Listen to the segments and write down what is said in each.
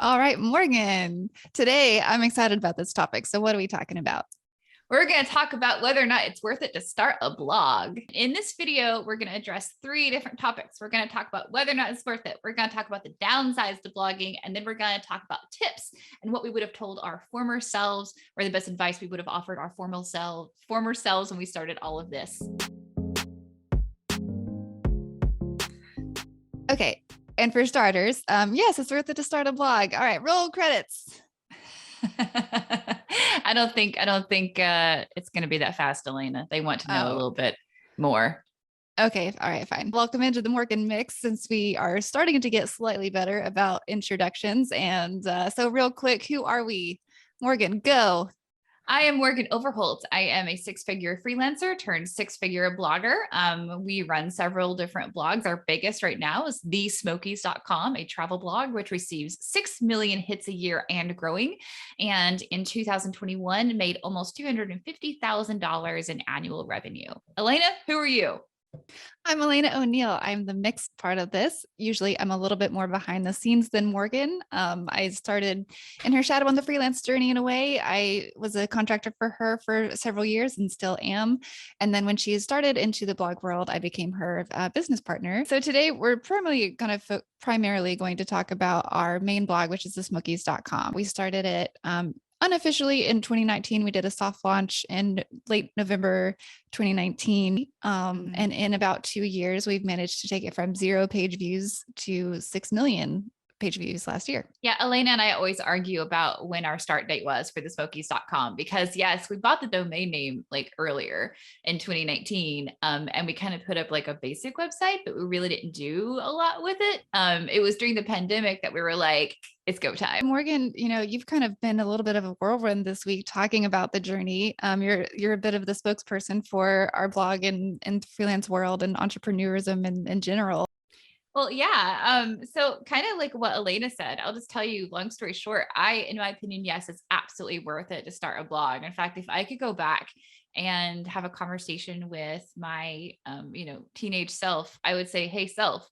All right, Morgan. Today, I'm excited about this topic. So what are we talking about? We're going to talk about whether or not it's worth it to start a blog. In this video, we're going to address 3 different topics. We're going to talk about whether or not it's worth it. We're going to talk about the downsides to blogging, and then we're going to talk about tips and what we would have told our former selves, or the best advice we would have offered our former selves when we started all of this. Okay. And for starters, yes, it's worth it to start a blog. All right, roll credits. I don't think it's going to be that fast, Alaina. They want to know a little bit more. Okay. All right, fine. Welcome into the Morgan mix, since we are starting to get slightly better about introductions. And so real quick, who are we? Morgan, go. I am Morgan Overholt. I am a 6-figure freelancer turned 6-figure blogger. We run several different blogs. Our biggest right now is thesmokies.com, a travel blog, which receives 6 million hits a year and growing. And in 2021, made almost $250,000 in annual revenue. Alaina, who are you? I'm Alaina O'Neal. I'm the mixed part of this. Usually I'm a little bit more behind the scenes than Morgan. I started in her shadow on the freelance journey in a way. I was a contractor for her for several years and still am. And then when she started into the blog world, I became her business partner. So today we're primarily going to talk about our main blog, which is thesmokies.com. We started it unofficially in 2019. We did a soft launch in late November 2019. And in about 2 years, we've managed to take it from 0 page views to 6 million page views last year. Yeah, Alaina and I always argue about when our start date was for thesmokies.com, because yes, we bought the domain name like earlier in 2019. And we kind of put up like a basic website, but we really didn't do a lot with it. It was during the pandemic that we were like, it's go time. Morgan, you've kind of been a little bit of a whirlwind this week talking about the journey. You're a bit of the spokesperson for our blog and freelance world and entrepreneurism in general. Well, yeah. So kind of like what Alaina said, I'll just tell you, long story short, in my opinion, yes, it's absolutely worth it to start a blog. In fact, if I could go back and have a conversation with my, teenage self, I would say, hey, self,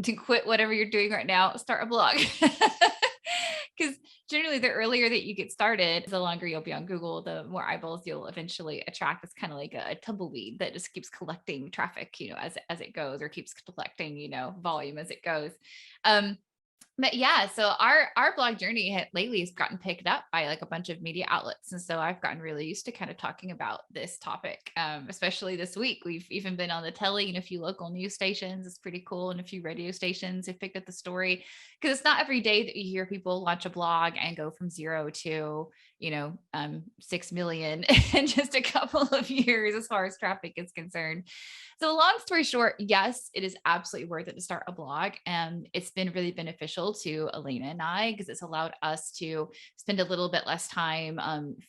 to quit whatever you're doing right now, start a blog. Because generally the earlier that you get started, the longer you'll be on Google, the more eyeballs you'll eventually attract. It's kind of like a tumbleweed that just keeps collecting traffic, as it goes, or keeps collecting, volume as it goes. But yeah, so our blog journey lately has gotten picked up by like a bunch of media outlets. And so I've gotten really used to kind of talking about this topic, especially this week. We've even been on the telly in a few local news stations. It's pretty cool. And a few radio stations have picked up the story, because it's not every day that you hear people launch a blog and go from 0 to, 6 million in just a couple of years as far as traffic is concerned. So long story short, yes, it is absolutely worth it to start a blog. And it's been really beneficial to Alaina and I, because it's allowed us to spend a little bit less time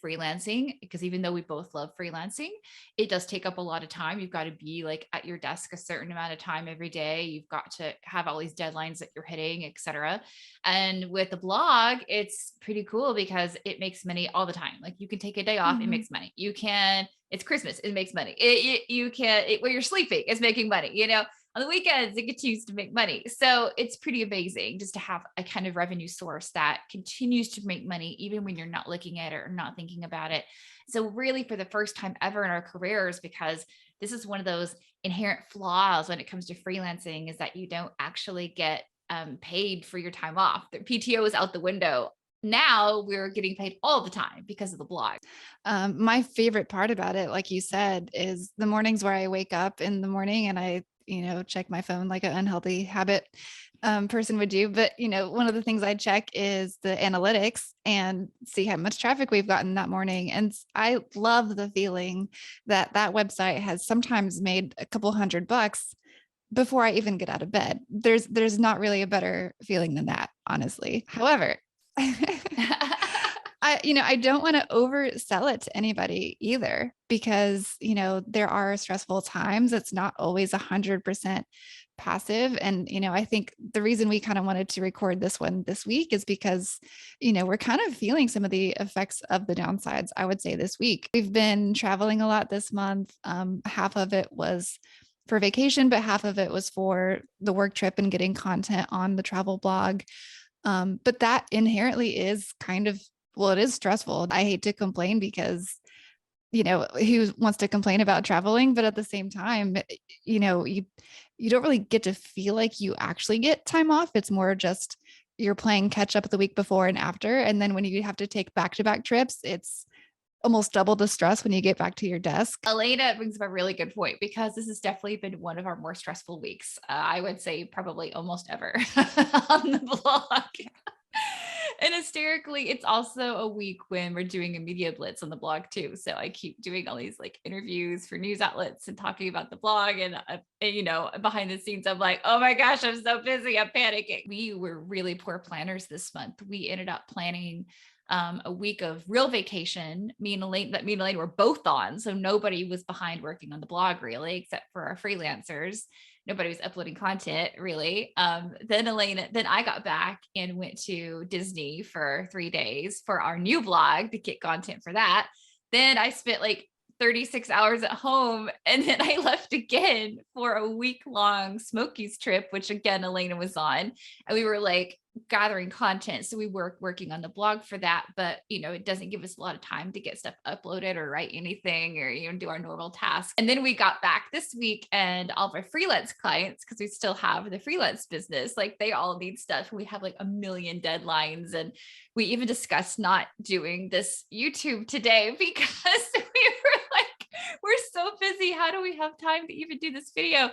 freelancing, because even though we both love freelancing, it does take up a lot of time. You've got to be like at your desk a certain amount of time every day. You've got to have all these deadlines that you're hitting, etc. And with the blog, it's pretty cool because it makes money all the time. Like you can take a day off, it makes money. It's Christmas, it makes money. When you're sleeping, it's making money, on the weekends, it continues to make money. So it's pretty amazing just to have a kind of revenue source that continues to make money, even when you're not looking at it or not thinking about it. So really, for the first time ever in our careers, because this is one of those inherent flaws when it comes to freelancing, is that you don't actually get paid for your time off. The PTO is out the window. Now we're getting paid all the time because of the blog. My favorite part about it, like you said, is the mornings where I wake up in the morning and I, check my phone like an unhealthy habit person would do. But, one of the things I check is the analytics and see how much traffic we've gotten that morning. And I love the feeling that website has sometimes made a couple $100 before I even get out of bed. There's not really a better feeling than that, honestly. However, I don't want to oversell it to anybody either, because, there are stressful times. It's not always 100% passive. And, I think the reason we kind of wanted to record this one this week is because, we're kind of feeling some of the effects of the downsides, I would say, this week. We've been traveling a lot this month. Half of it was for vacation, but half of it was for the work trip and getting content on the travel blog. But that inherently is kind of, well, it is stressful. I hate to complain because, who wants to complain about traveling? But at the same time, you don't really get to feel like you actually get time off. It's more just you're playing catch up the week before and after. And then when you have to take back-to-back trips, it's almost double the stress when you get back to your desk. Alaina brings up a really good point because this has definitely been one of our more stressful weeks. I would say probably almost ever on the blog. And hysterically, it's also a week when we're doing a media blitz on the blog too. So I keep doing all these like interviews for news outlets and talking about the blog. And behind the scenes, I'm like, oh my gosh, I'm so busy. I'm panicking. We were really poor planners this month. We ended up planning a week of real vacation. Me and Elaine were both on. So nobody was behind working on the blog really, except for our freelancers. Nobody was uploading content really. Then I got back and went to Disney for 3 days for our new blog to get content for that. Then I spent like 36 hours at home. And then I left again for a week-long Smokies trip, which again, Alaina was on. And we were like gathering content. So we were working on the blog for that. But, it doesn't give us a lot of time to get stuff uploaded or write anything or, do our normal tasks. And then we got back this week and all of our freelance clients, because we still have the freelance business, like they all need stuff. We have like a million deadlines. And we even discussed not doing this YouTube today because we were like, we're so busy. How do we have time to even do this video?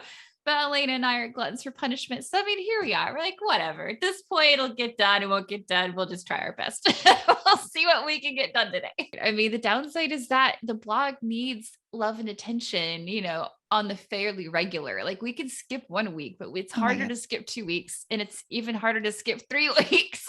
But Alaina and I are gluttons for punishment. So, here we are. We're like, whatever. At this point, it'll get done. It won't get done. We'll just try our best. We'll see what we can get done today. The downside is that the blog needs love and attention, on the fairly regular. Like we can skip 1 week, but it's harder to skip 2 weeks. And it's even harder to skip 3 weeks.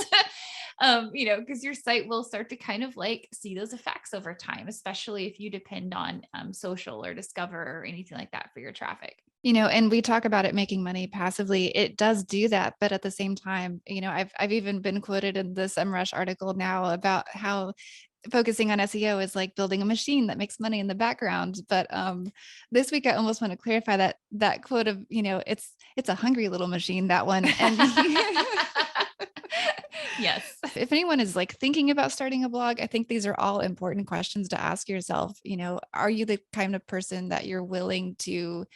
Because your site will start to kind of like see those effects over time, especially if you depend on social or Discover or anything like that for your traffic. And we talk about it making money passively. It does do that. But at the same time, I've even been quoted in the SEMRUSH article now about how focusing on SEO is like building a machine that makes money in the background. But this week I almost want to clarify that quote of, it's a hungry little machine, that one. And yes. If anyone is like thinking about starting a blog, I think these are all important questions to ask yourself. Are you the kind of person that you're willing to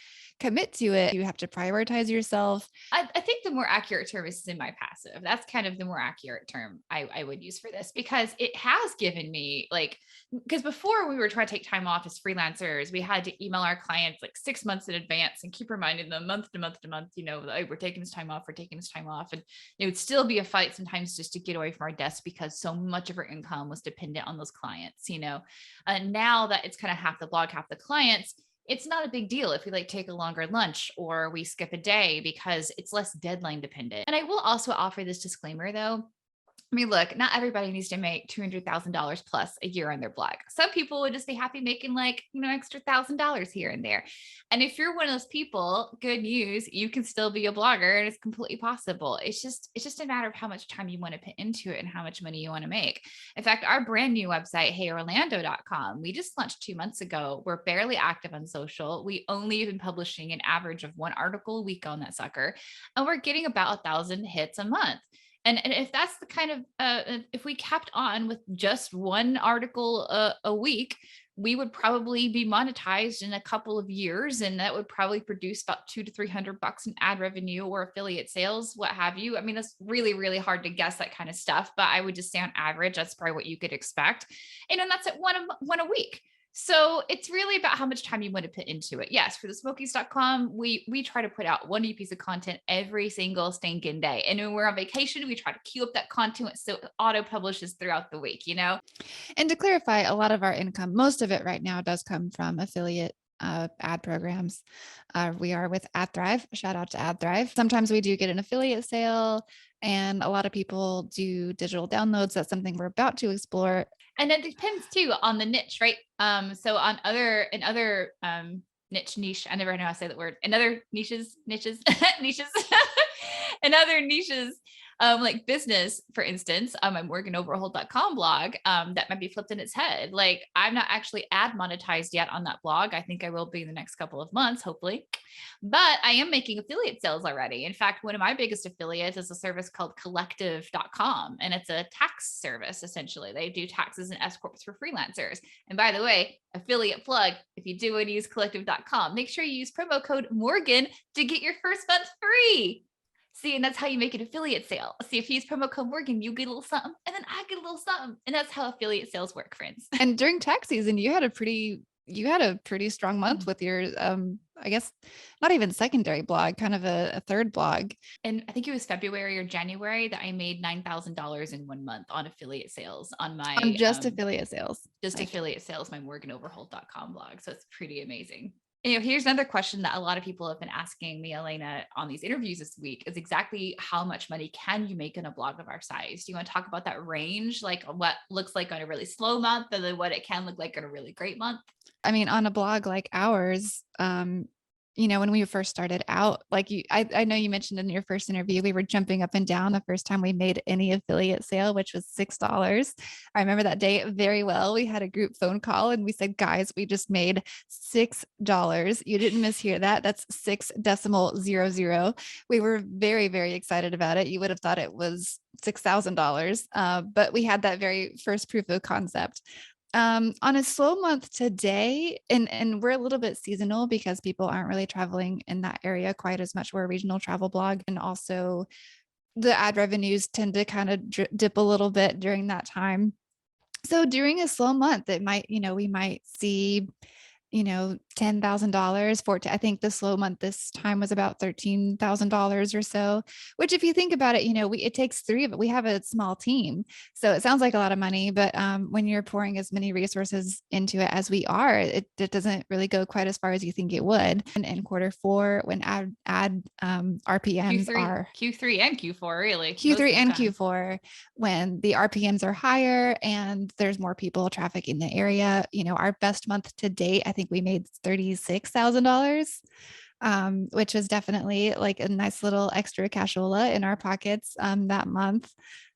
commit to it? You have to prioritize yourself. I think the more accurate term is semi-passive. That's kind of the more accurate term I would use for this, because it has given me because before we were trying to take time off as freelancers, we had to email our clients like 6 months in advance and keep reminding them month to month to month, we're taking this time off, we're taking this time off. And it would still be a fight sometimes just to get away from our desk because so much of our income was dependent on those clients, and now that it's kind of half the blog, half the clients, it's not a big deal if we take a longer lunch or we skip a day because it's less deadline dependent. And I will also offer this disclaimer though. Look, not everybody needs to make $200,000 plus a year on their blog. Some people would just be happy making extra $1,000 here and there. And if you're one of those people, good news, you can still be a blogger and it's completely possible. It's just a matter of how much time you want to put into it and how much money you want to make. In fact, our brand new website, heyorlando.com, we just launched 2 months ago. We're barely active on social. We only have been publishing an average of 1 article a week on that sucker. And we're getting about 1,000 hits a month. And if that's the kind of, if we kept on with just 1 article a week, we would probably be monetized in a couple of years. And that would probably produce about $200 to $300 in ad revenue or affiliate sales, what have you. That's really, really hard to guess that kind of stuff, but I would just say on average, that's probably what you could expect. And that's at one a week. So it's really about how much time you want to put into it. Yes, for the smokies.com, we try to put out 1 new piece of content every single stinking day. And when we're on vacation, we try to queue up that content so it auto publishes throughout the week, And to clarify, a lot of our income, most of it right now does come from affiliate ad programs. We are with AdThrive. Shout out to AdThrive. Sometimes we do get an affiliate sale, and a lot of people do digital downloads. That's something we're about to explore. And it depends too on the niche, right? So on other niche, I never know how to say that word. In other niches, in other niches, Like business, for instance, on my morganoverholt.com blog, that might be flipped in its head. Like I'm not actually ad monetized yet on that blog. I think I will be in the next couple of months, hopefully. But I am making affiliate sales already. In fact, one of my biggest affiliates is a service called collective.com. And it's a tax service, essentially. They do taxes and S corps for freelancers. And by the way, affiliate plug, if you do want to use collective.com, make sure you use promo code Morgan to get your first month free. See, and that's how you make an affiliate sale. See, if you use promo code Morgan, you get a little something, and then I get a little something. And that's how affiliate sales work, friends. And during tax season, you had a pretty strong month with your, I guess not even secondary blog, kind of a third blog. And I think it was February or January that I made $9,000 in 1 month on affiliate sales on my, On just affiliate sales. affiliate sales, my morganoverholt.com blog. So it's pretty amazing. Here's another question that a lot of people have been asking me, Alaina, on these interviews this week is exactly how much money can you make in a blog of our size? Do you want to talk about that range? Like what looks like on a really slow month and then what it can look like on a really great month? I mean, on a blog like ours, when we first started out, like I know you mentioned in your first interview, we were jumping up and down the first time we made any affiliate sale, which was $6. I remember that day very well. We had a group phone call and we said, guys, we just made $6. You didn't mishear that. That's 6.00. We were very, very excited about it. You would have thought it was $6,000. But we had that very first proof of concept. On a slow month today, and we're a little bit seasonal because people aren't really traveling in that area quite as much. We're a regional travel blog. And also the ad revenues tend to kind of dip a little bit during that time. So during a slow month, it might, we might see, $10,000 for, I think the slow month this time was about $13,000 or so, which if you think about it, it takes three of it. We have a small team. So it sounds like a lot of money, but when you're pouring as many resources into it as we are, it doesn't really go quite as far as you think it would. And in quarter 4, when ad RPMs are Q3 and Q4, really. Q3 and Q4, when the RPMs are higher and there's more people trafficking the area, our best month to date, I think we made $36,000, which was definitely like a nice little extra cashola in our pockets that month.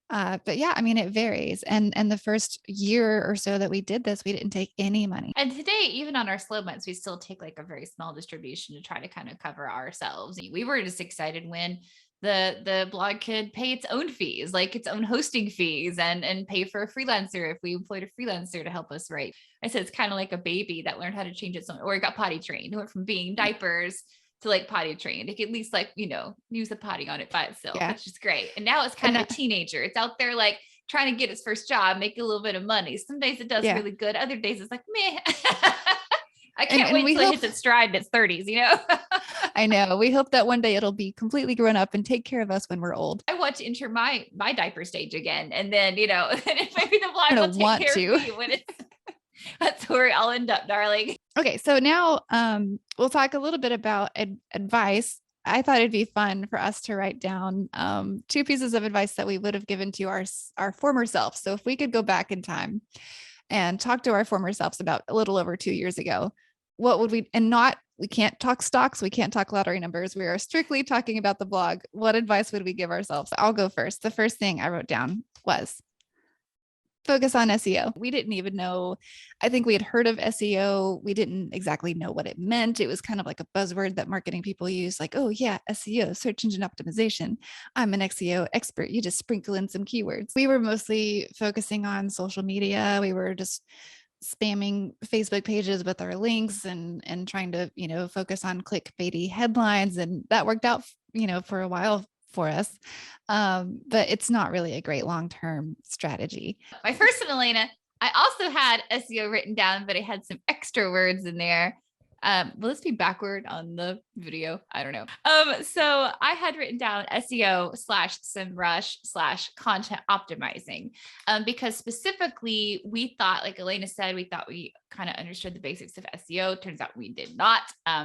But yeah, I mean, it varies. And the first year or so that we did this, we didn't take any money. And today, even on our slow months, we still take like a very small distribution to try to kind of cover ourselves. We were just excited when the blog could pay its own fees, like its own hosting fees and pay for a freelancer if we employed a freelancer to help us write. I said, it's kind of like a baby that learned how to change its own, or it got potty trained. It went from being diapers to like potty trained. It could at least like, use the potty on it by itself, which is great. And now it's kind of a teenager. It's out there like trying to get its first job, make a little bit of money. Some days it does really good. Other days it's like, meh. I can't wait until it hits its stride in its 30s, I know. We hope that one day it'll be completely grown up and take care of us when we're old. I want to enter my diaper stage again. And then, maybe the blog will take care of me when it's, that's where I'll end up, darling. Okay. So now we'll talk a little bit about advice. I thought it'd be fun for us to write down 2 pieces of advice that we would have given to our former selves. So if we could go back in time and talk to our former selves about a little over 2 years ago, what would we can't talk stocks. We can't talk lottery numbers. We are strictly talking about the blog. What advice would we give ourselves? I'll go first. The first thing I wrote down was focus on SEO. We didn't even know, I think we had heard of SEO. We didn't exactly know what it meant. It was kind of like a buzzword that marketing people use, like, oh yeah, SEO, search engine optimization. I'm an SEO expert. You just sprinkle in some keywords. We were mostly focusing on social media. We were just spamming Facebook pages with our links and trying to, focus on clickbaity headlines. And that worked out, for a while for us. But it's not really a great long-term strategy. My first one, Alaina, I also had SEO written down, but I had some extra words in there. Will this be backward on the video? I don't know. So I had written down SEO/SEMRUSH/content optimizing, because specifically we thought, like Alaina said, we thought we kind of understood the basics of SEO. Turns out we did not.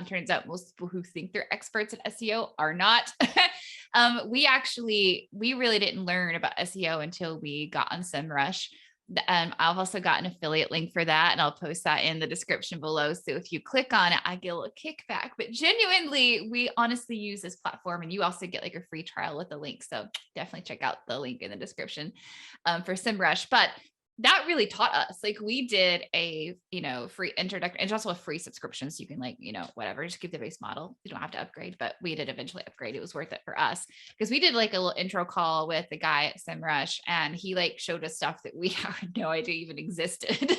Turns out most people who think they're experts at SEO are not. We really didn't learn about SEO until we got on SEMrush. I've also got an affiliate link for that, and I'll post that in the description below. So if you click on it, I get a little kickback, but genuinely, we honestly use this platform, and you also get like a free trial with the link. So definitely check out the link in the description for SEMRUSH. But that really taught us, like, we did a, free introduction, and also a free subscription. So you can, like, whatever, just keep the base model. You don't have to upgrade, but we did eventually upgrade. It was worth it for us because we did like a little intro call with the guy at SEMRUSH, and he like showed us stuff that we had no idea even existed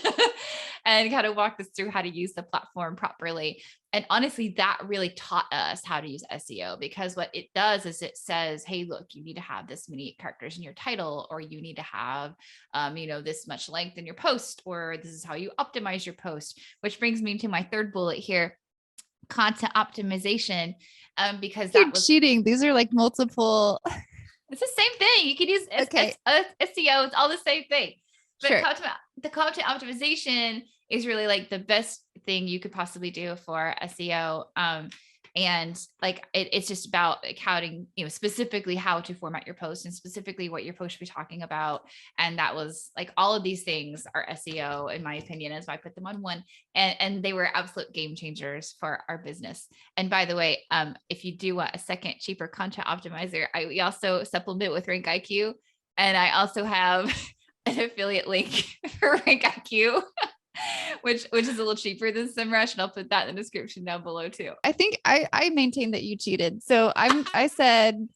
and kind of walked us through how to use the platform properly. And honestly, that really taught us how to use SEO, because what it does is it says, hey, look, you need to have this many characters in your title, or you need to have, this much length in your post, or this is how you optimize your post, which brings me to my third bullet here, content optimization. Because You're that was cheating. These are like multiple. it's the same thing. You can use Okay. SEO. It's all the same thing. But Sure. the content optimization is really like the best thing you could possibly do for SEO. And like, it's just about like specifically how to format your post, and specifically what your post should be talking about. And that was like, all of these things are SEO, in my opinion, as I put them on one. And they were absolute game changers for our business. And by the way, if you do want a second cheaper content optimizer, we also supplement with RankIQ. And I also have an affiliate link for RankIQ, which is a little cheaper than SEMRUSH, and I'll put that in the description down below too. I think I maintain that you cheated. So I said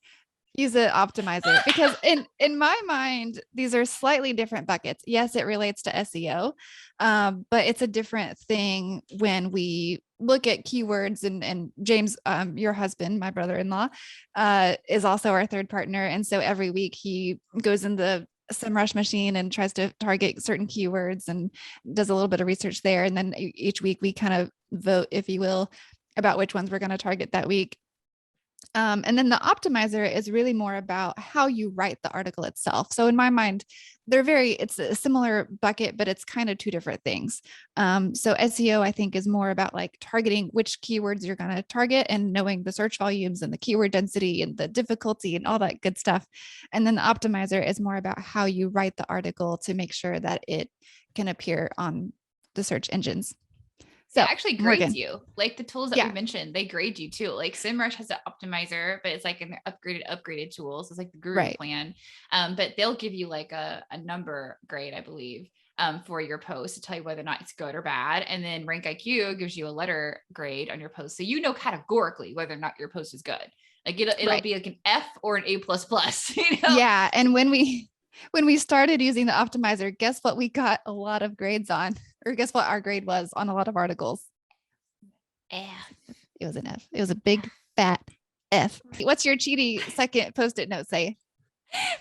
use an optimizer because in my mind, these are slightly different buckets. Yes, it relates to SEO, but it's a different thing when we look at keywords. And James, your husband, my brother-in-law, is also our third partner. And so every week he goes in the SEMrush machine and tries to target certain keywords and does a little bit of research there. And then each week we kind of vote, if you will, about which ones we're going to target that week. And then the optimizer is really more about how you write the article itself. So in my mind, it's a similar bucket, but it's kind of two different things. So SEO, I think, is more about like targeting which keywords you're going to target and knowing the search volumes and the keyword density and the difficulty and all that good stuff. And then the optimizer is more about how you write the article to make sure that it can appear on the search engines. So it actually grades Morgan. you, like the tools that Yeah. we mentioned, they grade you too. Like SEMrush has an optimizer, but it's like an upgraded tools. It's like the guru plan. But they'll give you like a number grade, I believe, for your post to tell you whether or not it's good or bad. And then RankIQ gives you a letter grade on your post. So you know categorically whether or not your post is good. Like it'll be like an F or an A++, Yeah. And when we started using the optimizer, guess what we got a lot of grades on? Or guess what our grade was on a lot of articles? F. It was an F. It was a big fat F. What's your cheaty second post-it note say?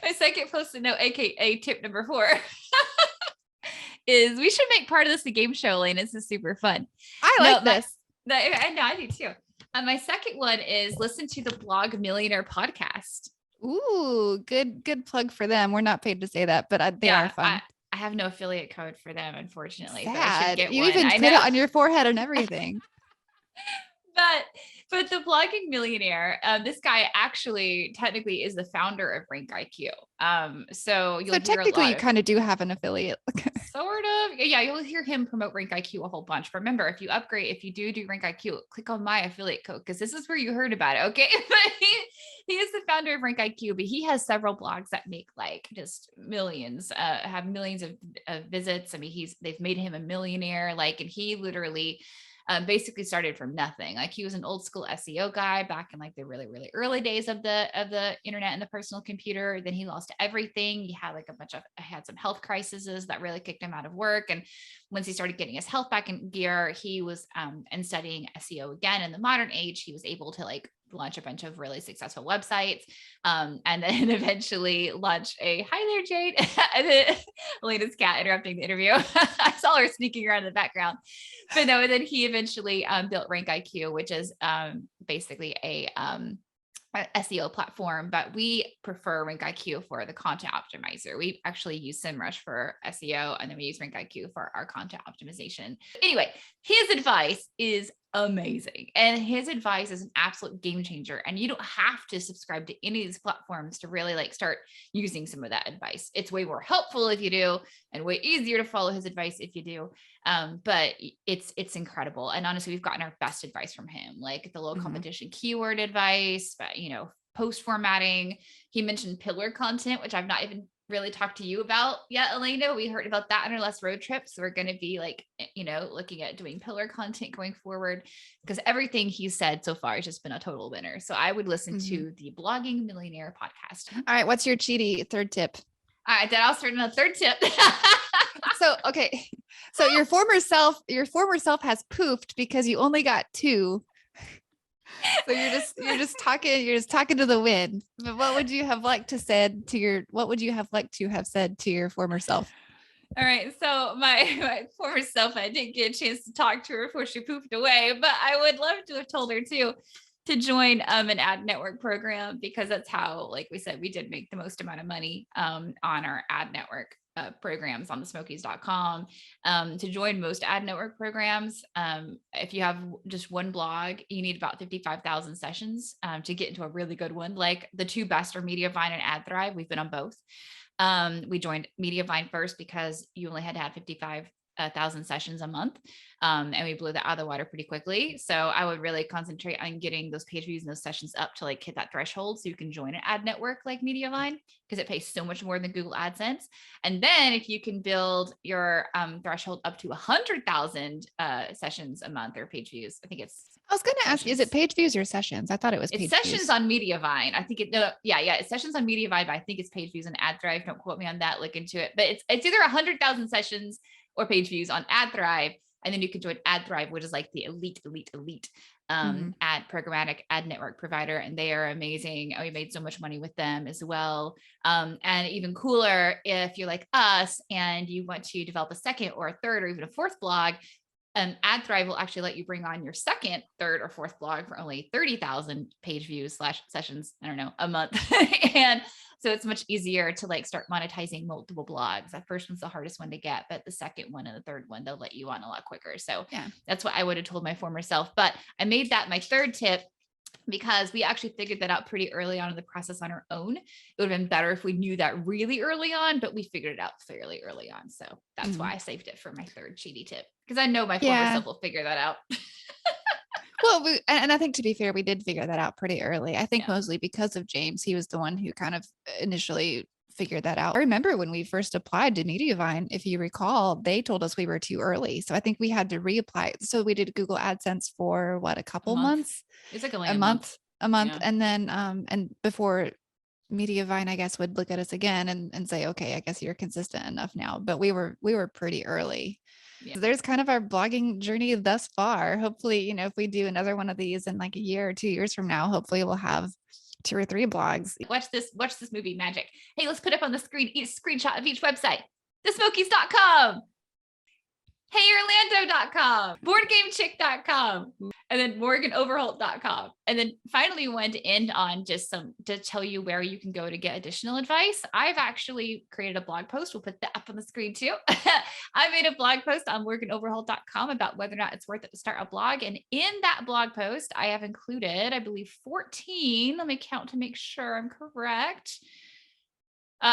My second post-it note, aka tip number 4, is we should make part of this a game show, Lane. This is super fun. I like this. I know, I do too. My second one is listen to the Blog Millionaire podcast. Ooh, good plug for them. We're not paid to say that, but they are fun. I have no affiliate code for them, unfortunately. Sad. But I should get you one. even I put know. it on your forehead and everything. But the blogging millionaire, this guy actually technically is the founder of RankIQ. So technically you kind of do have an affiliate. Sort of. Yeah, you'll hear him promote RankIQ a whole bunch. But remember, if you do RankIQ, click on my affiliate code, because this is where you heard about it. Okay. But he is the founder of RankIQ, but he has several blogs that make like just millions, have millions of visits. I mean, they've made him a millionaire. Like, and he literally basically started from nothing. Like, he was an old school SEO guy back in like the really, really early days of the internet and the personal computer. Then he lost everything. He had like had some health crises that really kicked him out of work. And once he started getting his health back in gear, he was and studying SEO again in the modern age. He was able to like launch a bunch of really successful websites, and then eventually launch hi there, Jade. And then Alaina's cat interrupting the interview. I saw her sneaking around in the background. But no, and then he eventually built RankIQ, which is basically a SEO platform, but we prefer RankIQ for the content optimizer. We actually use SEMrush for SEO, and then we use RankIQ for our content optimization. Anyway, his advice is amazing. And his advice is an absolute game changer. And you don't have to subscribe to any of these platforms to really like start using some of that advice. It's way more helpful if you do, and way easier to follow his advice if you do. But it's incredible. And honestly, we've gotten our best advice from him, like the low Mhm. competition keyword advice, but post formatting. He mentioned pillar content, which I've not even really talked to you about yet, Alaina. We heard about that on our last road trip. So we're going to be like, looking at doing pillar content going forward, because everything he said so far has just been a total winner. So I would listen Mhm. to the Blogging Millionaire podcast. All right. What's your cheaty third tip? All right, then I'll start on a third tip. So, okay. So your former self has poofed because you only got 2. So you're just talking to the wind. But what would you have liked to have said to your former self? All right. So my former self, I didn't get a chance to talk to her before she poofed away, but I would love to have told her to join an ad network program, because that's how, like we said, we did make the most amount of money on our ad network programs on the smokies.com. To join most ad network programs, if you have just one blog, you need about 55,000 sessions to get into a really good one. Like the 2 best are Mediavine and AdThrive. We've been on both. We joined Mediavine first because you only had to have 55,000 sessions a month. And we blew that out of the water pretty quickly. So I would really concentrate on getting those page views and those sessions up to like hit that threshold so you can join an ad network like Mediavine, because it pays so much more than Google AdSense. And then if you can build your threshold up to 100,000 sessions a month or page views, I think it's I was going to ask you, is it page views or sessions? I thought it was it's page sessions views. on Mediavine. I think it's sessions on Mediavine, but I think it's page views and AdThrive. Don't quote me on that. Look into it. But it's either 100,000 sessions or page views on AdThrive, and then you can join AdThrive, which is like the elite Mhm. ad programmatic ad network provider, and they are amazing. We made so much money with them as well. And even cooler, if you're like us and you want to develop a second or a third or even a fourth blog, AdThrive will actually let you bring on your second, third, or fourth blog for only 30,000 page views / sessions, I don't know, a month. And so it's much easier to like start monetizing multiple blogs. That first one's the hardest one to get, but the second one and the third one, they'll let you on a lot quicker. So Yeah. that's what I would have told my former self. But I made that my third tip because we actually figured that out pretty early on in the process on our own. It would have been better if we knew that really early on, but we figured it out fairly early on. So that's why Mhm. I saved it for my third cheaty tip, because I know my former Yeah. self will figure that out. Well, and I think, to be fair, we did figure that out pretty early. I think Yeah. mostly because of James. He was the one who kind of initially figured that out. I remember when we first applied to Mediavine, if you recall, they told us we were too early. So I think we had to reapply. So we did Google AdSense for what, a A couple month. months, It's like only a a month. month, a month. Yeah. And then, and before Mediavine, I guess, would look at us again and say, okay, I guess you're consistent enough now. But we were pretty early. Yeah. There's kind of our blogging journey thus far. Hopefully, if we do another one of these in like a year or 2 years from now, hopefully we'll have 2 or 3 blogs. Watch this movie magic. Hey, let's put up on the screen each screenshot of each website. Thesmokies.com, heyorlando.com, boardgamechick.com, and then morganoverholt.com. And then finally, one to end on just some to tell you where you can go to get additional advice. I've actually created a blog post. We'll put that up on the screen too. I made a blog post on morganoverholt.com about whether or not it's worth it to start a blog. And in that blog post, I have included, I believe, 14. Let me count to make sure I'm correct.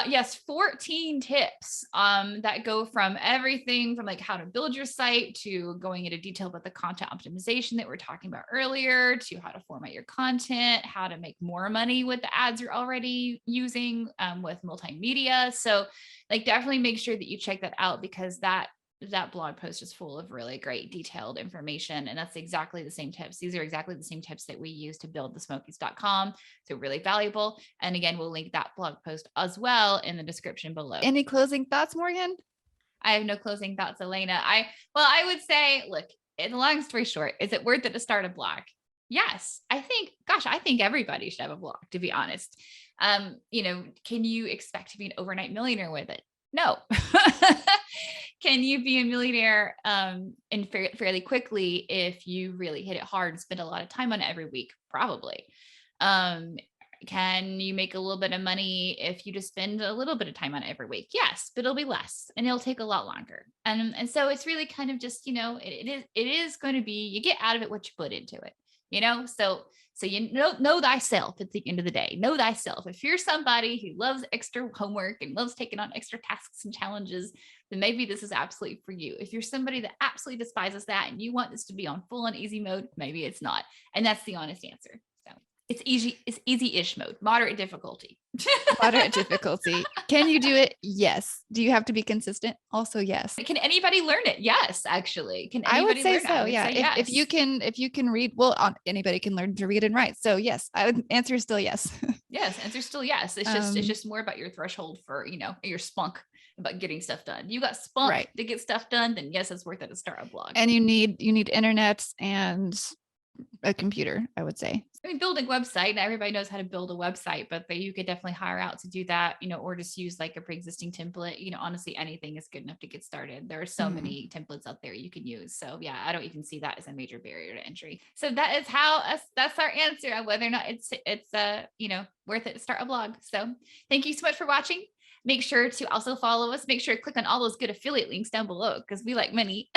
Yes, 14 tips that go from everything from like how to build your site to going into detail about the content optimization that we're talking about earlier, to how to format your content, how to make more money with the ads you're already using with multimedia. So like definitely make sure that you check that out, because that blog post is full of really great detailed information. And that's exactly the same tips. These are exactly the same tips that we use to build thesmokies.com. So really valuable. And again, we'll link that blog post as well in the description below. Any closing thoughts, Morgan? I have no closing thoughts, Alaina. I would say, look, the long story short, is it worth it to start a blog? Yes. I think everybody should have a blog, to be honest. Can you expect to be an overnight millionaire with it? No. Can you be a millionaire fairly quickly if you really hit it hard and spend a lot of time on it every week? Probably. Can you make a little bit of money if you just spend a little bit of time on it every week? Yes, but it'll be less and it'll take a lot longer. And so it's really kind of just, it is going to be, you get out of it what you put into it, so know thyself at the end of the day. Know thyself. If you're somebody who loves extra homework and loves taking on extra tasks and challenges, then maybe this is absolutely for you. If you're somebody that absolutely despises that and you want this to be on full on easy mode, maybe it's not. And that's the honest answer. So it's easy-ish mode, moderate difficulty. Moderate difficulty. Can you do it? Yes. Do you have to be consistent? Also, yes. Can anybody learn it? Yes, actually. Can I would anybody say learn it? I so. would Yeah. say yes. If you can read, well, anybody can learn to read and write. So yes, I would answer still yes. Yes, answer still yes. It's just more about your threshold for, your spunk about getting stuff done. You got spunk Right. to get stuff done, then yes, it's worth it to start a blog. And you need internet and a computer, I would say. I mean, building website, everybody knows how to build a website, but you could definitely hire out to do that, or just use like a pre-existing template. Honestly, anything is good enough to get started. There are so many templates out there you can use. So yeah, I don't even see that as a major barrier to entry. So that is that's our answer on whether or not it's worth it to start a blog. So thank you so much for watching. Make sure to also follow us. Make sure to click on all those good affiliate links down below because we like money.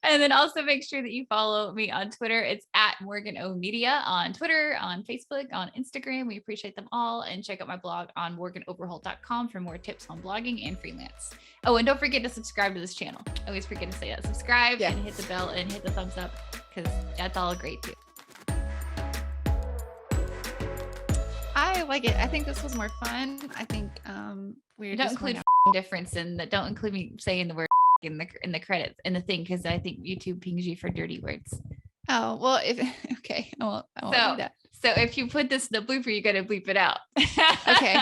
And then also make sure that you follow me on Twitter. It's at Morgan O Media on Twitter, on Facebook, on Instagram. We appreciate them all. And check out my blog on morganoverholt.com for more tips on blogging and freelance. Oh, and don't forget to subscribe to this channel. I always forget to say that. Subscribe and hit the bell and hit the thumbs up because that's all great too. I like it. I think this was more fun. I think we don't include difference in that. Don't include me saying the word in the credits in the thing because I think YouTube pings you for dirty words. Oh well, okay, I won't do that. So if you put this in the blooper, you got to bleep it out. Okay.